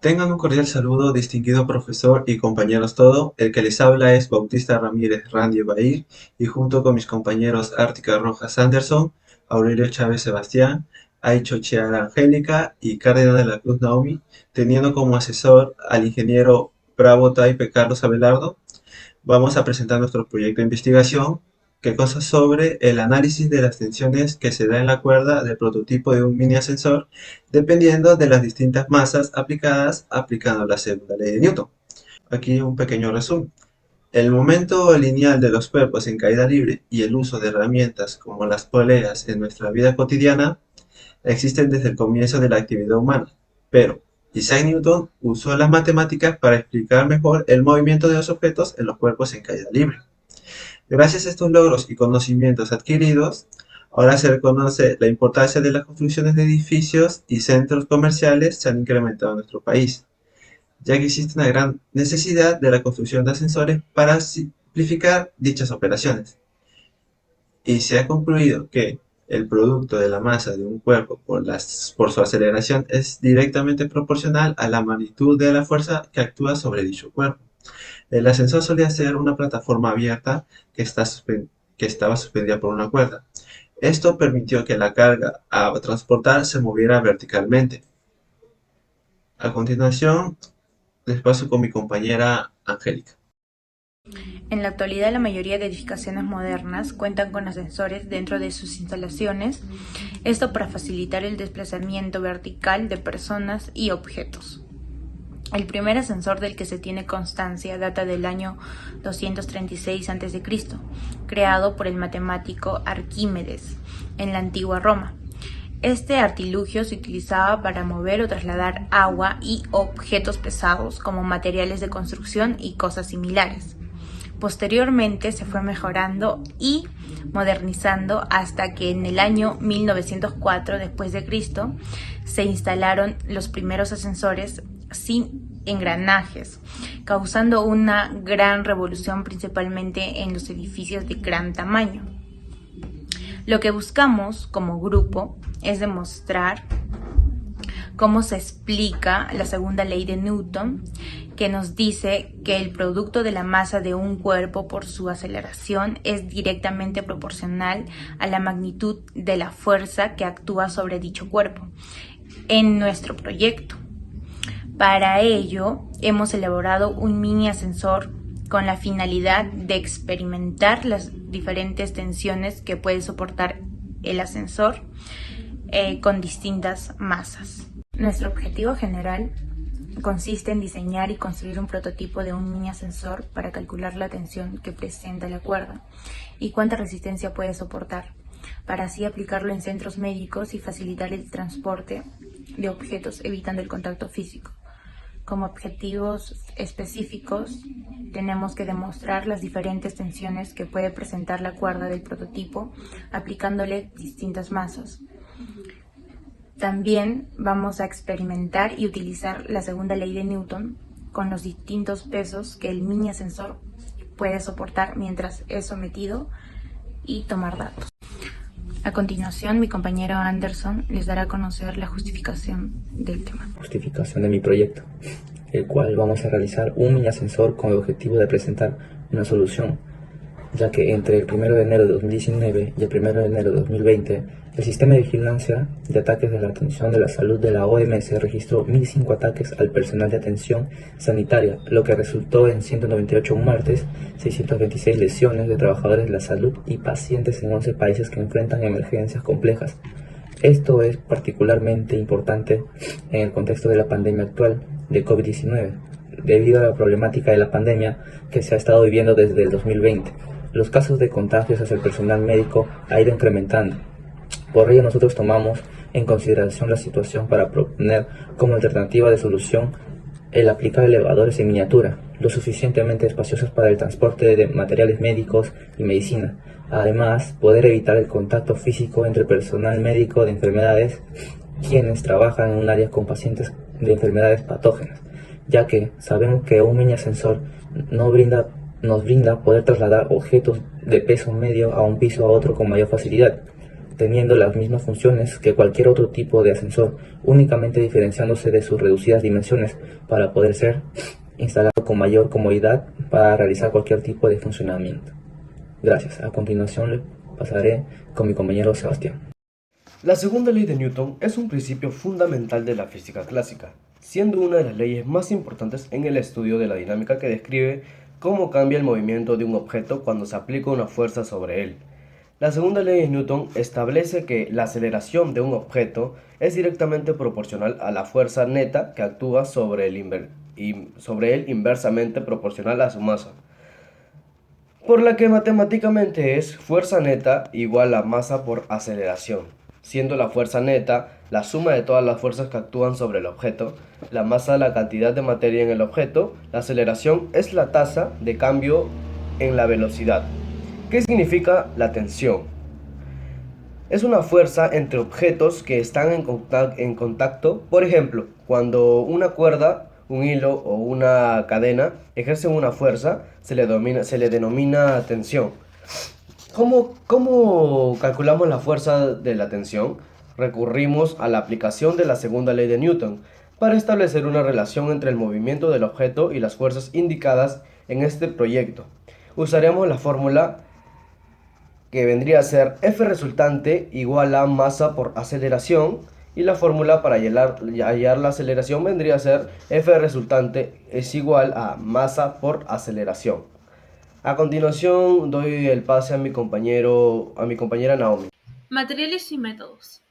Tengan un cordial saludo, distinguido profesor y compañeros todo. El que les habla es Bautista Ramírez Randy Bahir y junto con mis compañeros Ártica Rojas Anderson, Aurelio Chávez Sebastián, Aicho Chiara Angélica y Cárdenas de la Cruz Naomi, teniendo como asesor al ingeniero Bravo Taipe Carlos Abelardo. Vamos a presentar nuestro proyecto de investigación que consta sobre el análisis de las tensiones que se da en la cuerda del prototipo de un mini ascensor dependiendo de las distintas masas aplicadas aplicando la segunda ley de Newton. Aquí un pequeño resumen. El momento lineal de los cuerpos en caída libre y el uso de herramientas como las poleas en nuestra vida cotidiana existen desde el comienzo de la actividad humana, pero Isaac Newton usó las matemáticas para explicar mejor el movimiento de los objetos en los cuerpos en caída libre. Gracias a estos logros y conocimientos adquiridos, ahora se reconoce la importancia de las construcciones de edificios y centros comerciales se han incrementado en nuestro país, ya que existe una gran necesidad de la construcción de ascensores para simplificar dichas operaciones. Y se ha concluido que el producto de la masa de un cuerpo por su aceleración es directamente proporcional a la magnitud de la fuerza que actúa sobre dicho cuerpo. El ascensor solía ser una plataforma abierta que estaba suspendida por una cuerda. Esto permitió que la carga a transportar se moviera verticalmente. A continuación, les paso con mi compañera Angélica. En la actualidad, la mayoría de edificaciones modernas cuentan con ascensores dentro de sus instalaciones, esto para facilitar el desplazamiento vertical de personas y objetos. El primer ascensor del que se tiene constancia data del año 236 a.C., creado por el matemático Arquímedes en la antigua Roma. Este artilugio se utilizaba para mover o trasladar agua y objetos pesados como materiales de construcción y cosas similares. Posteriormente se fue mejorando y modernizando hasta que en el año 1904 después de Cristo se instalaron los primeros ascensores sin engranajes, causando una gran revolución principalmente en los edificios de gran tamaño. Lo que buscamos como grupo es demostrar cómo se explica la segunda ley de Newton, que nos dice que el producto de la masa de un cuerpo por su aceleración es directamente proporcional a la magnitud de la fuerza que actúa sobre dicho cuerpo en nuestro proyecto. Para ello, hemos elaborado un mini ascensor con la finalidad de experimentar las diferentes tensiones que puede soportar el ascensor con distintas masas. Nuestro objetivo general consiste en diseñar y construir un prototipo de un mini ascensor para calcular la tensión que presenta la cuerda y cuánta resistencia puede soportar, para así aplicarlo en centros médicos y facilitar el transporte de objetos evitando el contacto físico. Como objetivos específicos, tenemos que demostrar las diferentes tensiones que puede presentar la cuerda del prototipo aplicándole distintas masas. También vamos a experimentar y utilizar la segunda ley de Newton con los distintos pesos que el mini ascensor puede soportar mientras es sometido y tomar datos. A continuación, mi compañero Anderson les dará a conocer la justificación del tema. Justificación de mi proyecto, el cual vamos a realizar un mini ascensor con el objetivo de presentar una solución, ya que entre el 1 de enero de 2019 y el 1 de enero de 2020, el sistema de vigilancia de ataques de la atención de la salud de la OMS registró 1.005 ataques al personal de atención sanitaria, lo que resultó en 198 muertes, 626 lesiones de trabajadores de la salud y pacientes en 11 países que enfrentan emergencias complejas. Esto es particularmente importante en el contexto de la pandemia actual de COVID-19, debido a la problemática de la pandemia que se ha estado viviendo desde el 2020. Los casos de contagios hacia el personal médico ha ido incrementando. Por ello nosotros tomamos en consideración la situación para proponer como alternativa de solución el aplicar elevadores en miniatura, lo suficientemente espaciosos para el transporte de materiales médicos y medicina. Además, poder evitar el contacto físico entre personal médico de enfermedades quienes trabajan en un área con pacientes de enfermedades patógenas, ya que sabemos que un mini ascensor nos brinda poder trasladar objetos de peso medio a un piso a otro con mayor facilidad. teniendo las mismas funciones que cualquier otro tipo de ascensor, únicamente diferenciándose de sus reducidas dimensiones para poder ser instalado con mayor comodidad para realizar cualquier tipo de funcionamiento. Gracias. A continuación le pasaré con mi compañero Sebastián. La segunda ley de Newton es un principio fundamental de la física clásica, siendo una de las leyes más importantes en el estudio de la dinámica que describe cómo cambia el movimiento de un objeto cuando se aplica una fuerza sobre él. La segunda ley de Newton establece que la aceleración de un objeto es directamente proporcional a la fuerza neta que actúa sobre él inversamente proporcional a su masa, por la que matemáticamente es fuerza neta igual a masa por aceleración, siendo la fuerza neta la suma de todas las fuerzas que actúan sobre el objeto, la masa la cantidad de materia en el objeto, la aceleración es la tasa de cambio en la velocidad. ¿Qué significa la tensión? Es una fuerza entre objetos que están en contacto. Por ejemplo, cuando una cuerda, un hilo o una cadena ejercen una fuerza, se le denomina tensión. ¿Cómo calculamos la fuerza de la tensión? Recurrimos a la aplicación de la segunda ley de Newton para establecer una relación entre el movimiento del objeto y las fuerzas indicadas en este proyecto. Usaremos la fórmula que vendría a ser F resultante igual a masa por aceleración, y la fórmula para hallar la aceleración vendría a ser F resultante es igual a masa por aceleración. A continuación doy el pase a mi compañera Naomi. Materiales y métodos.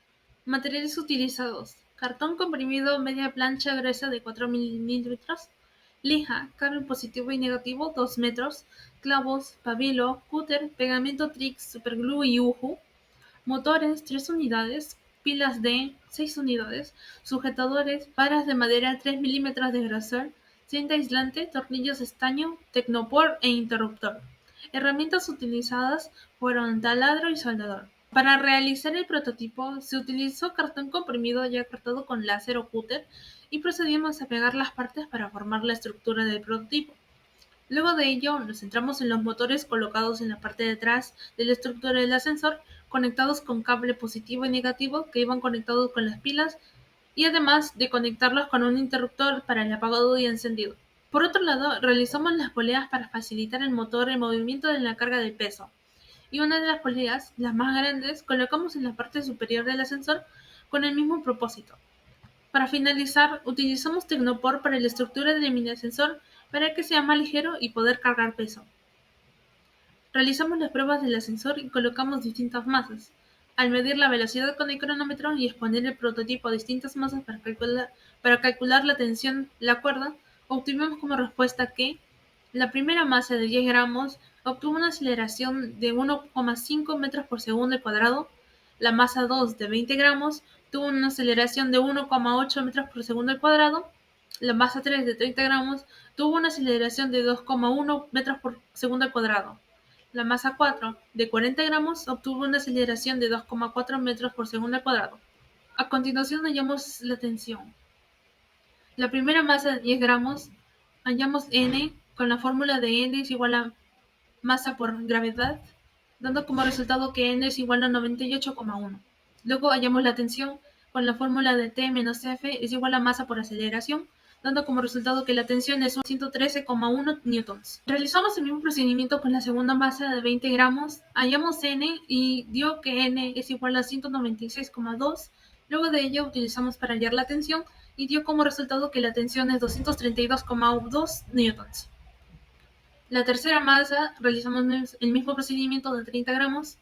Materiales utilizados: cartón comprimido media plancha gruesa de 4 milímetros, lija, cable positivo y negativo 2 metros, clavos, pabilo, cúter, pegamento Trix, superglue y uju, motores 3 unidades, pilas de 6 unidades, sujetadores, varas de madera 3 milímetros de grosor, cinta aislante, tornillos estaño, tecnopor e interruptor. Herramientas utilizadas fueron taladro y soldador. Para realizar el prototipo se utilizó cartón comprimido ya cortado con láser o cúter y procedimos a pegar las partes para formar la estructura del prototipo. Luego de ello nos centramos en los motores colocados en la parte de atrás de la estructura del ascensor, conectados con cable positivo y negativo que iban conectados con las pilas, y además de conectarlos con un interruptor para el apagado y encendido. Por otro lado, realizamos las poleas para facilitar el motor el movimiento de la carga de peso, y una de las poleas, las más grandes, colocamos en la parte superior del ascensor con el mismo propósito. Para finalizar, utilizamos Tecnopor para la estructura del mini ascensor para que sea más ligero y poder cargar peso. Realizamos las pruebas del ascensor y colocamos distintas masas. Al medir la velocidad con el cronómetro y exponer el prototipo a distintas masas para calcular la tensión de la cuerda, obtuvimos como respuesta que la primera masa de 10 gramos obtuvo una aceleración de 1,5 metros por segundo al cuadrado, la masa 2 de 20 gramos tuvo una aceleración de 1,8 metros por segundo al cuadrado, la masa 3 de 30 gramos tuvo una aceleración de 2,1 metros por segundo al cuadrado. La masa 4 de 40 gramos obtuvo una aceleración de 2,4 metros por segundo al cuadrado. A continuación hallamos la tensión. La primera masa de 10 gramos hallamos N con la fórmula de N es igual a masa por gravedad, dando como resultado que N es igual a 98,1. Luego hallamos la tensión con la fórmula de T menos F es igual a masa por aceleración, dando como resultado que la tensión es 113,1 newtons. Realizamos el mismo procedimiento con la segunda masa de 20 gramos, hallamos N y dio que N es igual a 196,2. Luego de ello utilizamos para hallar la tensión y dio como resultado que la tensión es 232,2 newtons. La tercera masa realizamos el mismo procedimiento de 30 gramos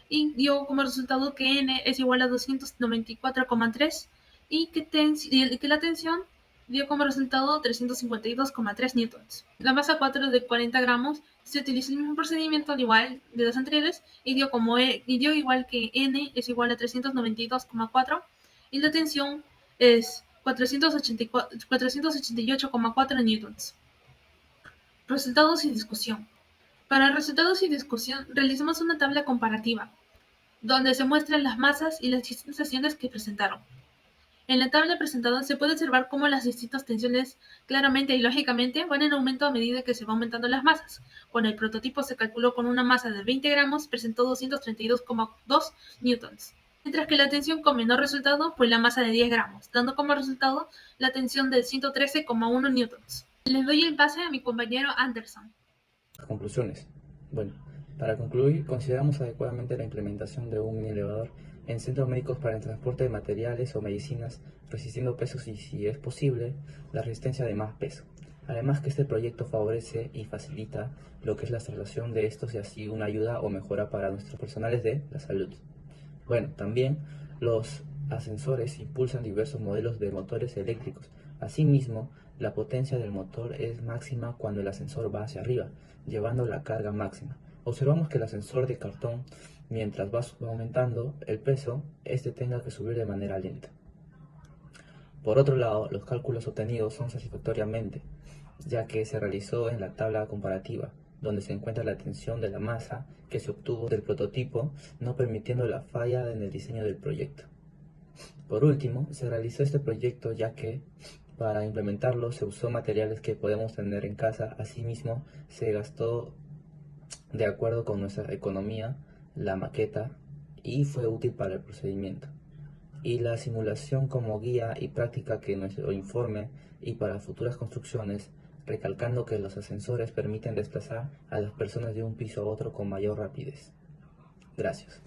y dio como resultado que N es igual a 294,3 y que la tensión dio como resultado 352,3 newtons. La masa 4 de 40 gramos se utiliza el mismo procedimiento al igual de los anteriores y dio igual que N es igual a 392,4 y la tensión es 488,4 newtons. Resultados y discusión. Para resultados y discusión realizamos una tabla comparativa, donde se muestran las masas y las distintas acciones que presentaron. En la tabla presentada se puede observar cómo las distintas tensiones claramente y lógicamente van en aumento a medida que se van aumentando las masas. Cuando el prototipo se calculó con una masa de 20 gramos, presentó 232,2 newtons, mientras que la tensión con menor resultado fue la masa de 10 gramos, dando como resultado la tensión de 113,1 newtons. Les doy el pase a mi compañero Anderson. Conclusiones. Bueno, para concluir, consideramos adecuadamente la implementación de un mini elevador en centros médicos para el transporte de materiales o medicinas, resistiendo pesos y, si es posible, la resistencia de más peso. Además que este proyecto favorece y facilita lo que es la traslación de estos y así una ayuda o mejora para nuestros personales de la salud. Bueno, también los ascensores impulsan diversos modelos de motores eléctricos. Asimismo, la potencia del motor es máxima cuando el ascensor va hacia arriba, llevando la carga máxima. Observamos que el ascensor de cartón, mientras va aumentando el peso, este tenga que subir de manera lenta. Por otro lado, los cálculos obtenidos son satisfactoriamente, ya que se realizó en la tabla comparativa, donde se encuentra la tensión de la masa que se obtuvo del prototipo, no permitiendo la falla en el diseño del proyecto. Por último, se realizó este proyecto ya que para implementarlo se usó materiales que podemos tener en casa. Asimismo, se gastó de acuerdo con nuestra economía la maqueta y fue útil para el procedimiento. Y la simulación como guía y práctica que nuestro informe y para futuras construcciones, recalcando que los ascensores permiten desplazar a las personas de un piso a otro con mayor rapidez. Gracias.